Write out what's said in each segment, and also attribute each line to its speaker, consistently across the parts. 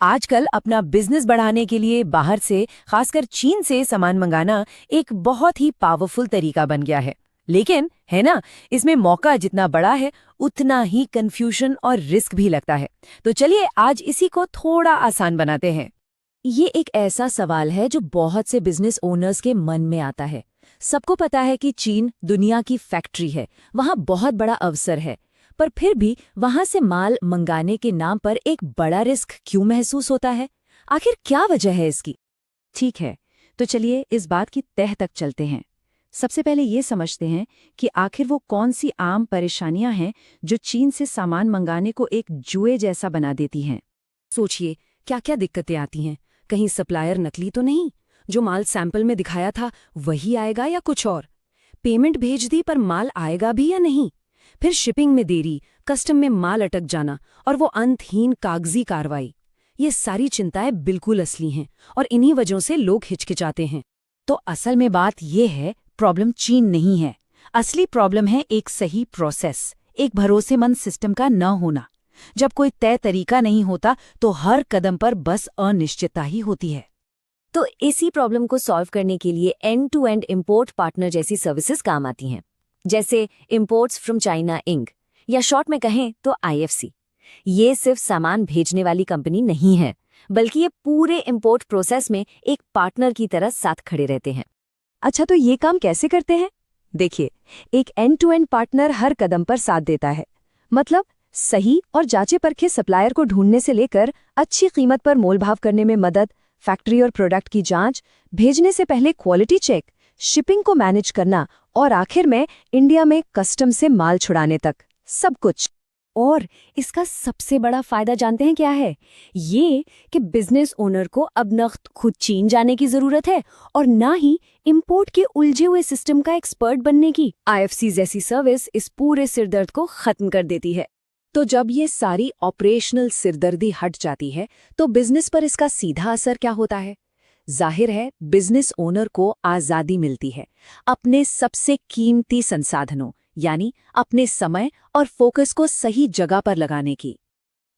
Speaker 1: आजकल अपना बिजनेस बढ़ाने के लिए बाहर से, खासकर चीन से सामान मंगाना एक बहुत ही पावरफुल तरीका बन गया है। लेकिन है ना, इसमें मौका जितना बड़ा है उतना ही कंफ्यूजन और रिस्क भी लगता है। तो चलिए आज इसी को थोड़ा आसान बनाते हैं। ये एक ऐसा सवाल है जो बहुत से बिजनेस ओनर्स के मन में आता है। सबको पता है कि चीन दुनिया की फैक्ट्री है, वहाँ बहुत बड़ा अवसर है, पर फिर भी वहां से माल मंगाने के नाम पर एक बड़ा रिस्क क्यों महसूस होता है? आखिर क्या वजह है इसकी? ठीक है, तो चलिए इस बात की तह तक चलते हैं। सबसे पहले ये समझते हैं कि आखिर वो कौन सी आम परेशानियां हैं जो चीन से सामान मंगाने को एक जुए जैसा बना देती हैं। सोचिए, क्या क्या दिक्कतें आती हैं। कहीं सप्लायर नकली तो नहीं, जो माल सैंपल में दिखाया था वही आएगा या कुछ और? पेमेंट भेज दी पर माल आएगा भी या नहीं? फिर शिपिंग में देरी, कस्टम में माल अटक जाना और वो अंतहीन कागजी कार्रवाई। ये सारी चिंताएं बिल्कुल असली हैं और इन्हीं वजहों से लोग हिचकिचाते हैं। तो असल में बात ये है, प्रॉब्लम चीन नहीं है। असली प्रॉब्लम है एक सही प्रोसेस, एक भरोसेमंद सिस्टम का न होना। जब कोई तय तरीका नहीं होता तो हर कदम पर बस अनिश्चितता ही होती है। तो इसी प्रॉब्लम को सॉल्व करने के लिए end to end import partner जैसी सर्विसेज काम आती हैं, जैसे इंपोर्ट्स फ्रॉम चाइना इंक, या शॉर्ट में कहें तो IFC। ये सिर्फ सामान भेजने वाली कंपनी नहीं है, बल्कि ये पूरे इंपोर्ट प्रोसेस में एक पार्टनर की तरह साथ खड़े रहते हैं। अच्छा, तो ये काम कैसे करते हैं? देखिए, एक एंड टू एंड पार्टनर हर कदम पर साथ देता है। मतलब सही और जांचे परखे सप्लायर को ढूंढने से लेकर अच्छी कीमत पर मोलभाव करने में मदद, फैक्ट्री और प्रोडक्ट की जांच, भेजने से पहले क्वालिटी चेक, शिपिंग को मैनेज करना और आखिर में इंडिया में कस्टम से माल छुड़ाने तक, सब कुछ। और इसका सबसे बड़ा फायदा जानते हैं क्या है? ये कि बिजनेस ओनर को अब न खुद चीन जाने की जरूरत है और ना ही इंपोर्ट के उलझे हुए सिस्टम का एक्सपर्ट बनने की। IFC जैसी सर्विस इस पूरे सिरदर्द को खत्म कर देती है। तो जब ये सारी ऑपरेशनल सिरदर्दी हट जाती है तो बिजनेस पर इसका सीधा असर क्या होता है? जाहिर है, बिजनेस ओनर को आज़ादी मिलती है अपने सबसे कीमती संसाधनों यानी अपने समय और फोकस को सही जगह पर लगाने की।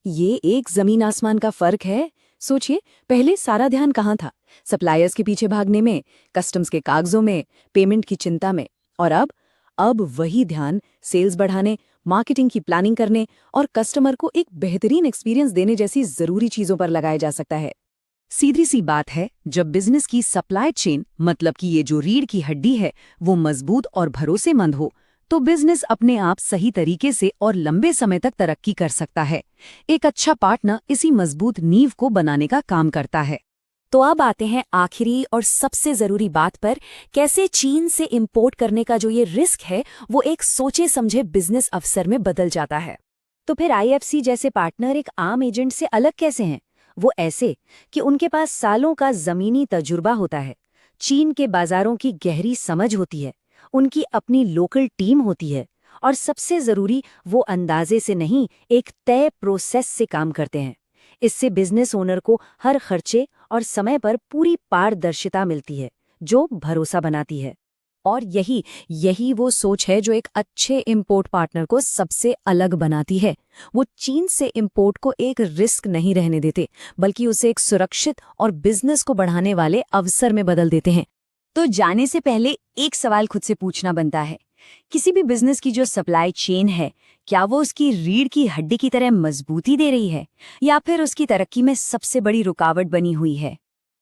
Speaker 1: ये एक जमीन आसमान का फर्क है। सोचिए, पहले सारा ध्यान कहाँ था? सप्लायर्स के पीछे भागने में, कस्टम्स के कागजों में, पेमेंट की चिंता में। और अब वही ध्यान सेल्स बढ़ाने, मार्केटिंग की प्लानिंग करने और कस्टमर को एक बेहतरीन एक्सपीरियंस देने जैसी जरूरी चीजों पर लगाया जा सकता है। सीधी सी बात है, जब बिजनेस की सप्लाई चेन, मतलब कि ये जो रीढ़ की हड्डी है, वो मजबूत और भरोसेमंद हो, तो बिजनेस अपने आप सही तरीके से और लंबे समय तक तरक्की कर सकता है। एक अच्छा पार्टनर इसी मजबूत नींव को बनाने का काम करता है। तो अब आते हैं आखिरी और सबसे जरूरी बात पर, कैसे चीन से इंपोर्ट करने का जो ये रिस्क है वो एक सोचे समझे बिजनेस अवसर में बदल जाता है। तो फिर IFC जैसे पार्टनर एक आम एजेंट से अलग कैसे हैं? वो ऐसे कि उनके पास सालों का जमीनी तजुर्बा होता है, चीन के बाजारों की गहरी समझ होती है, उनकी अपनी लोकल टीम होती है और सबसे जरूरी, वो अंदाजे से नहीं, एक तय प्रोसेस से काम करते हैं। इससे बिजनेस ओनर को हर खर्चे और समय पर पूरी पारदर्शिता मिलती है, जो भरोसा बनाती है। और यही वो सोच है जो एक अच्छे इंपोर्ट पार्टनर को सबसे अलग बनाती है। वो चीन से इंपोर्ट को एक रिस्क नहीं रहने देते, बल्कि उसे एक सुरक्षित और बिजनेस को बढ़ाने वाले अवसर में बदल देते हैं। तो जाने से पहले एक सवाल खुद से पूछना बनता है, किसी भी बिजनेस की जो सप्लाई चेन है, क्या वो उसकी रीढ़ की हड्डी की तरह मजबूती दे रही है या फिर उसकी तरक्की में सबसे बड़ी रुकावट बनी हुई है?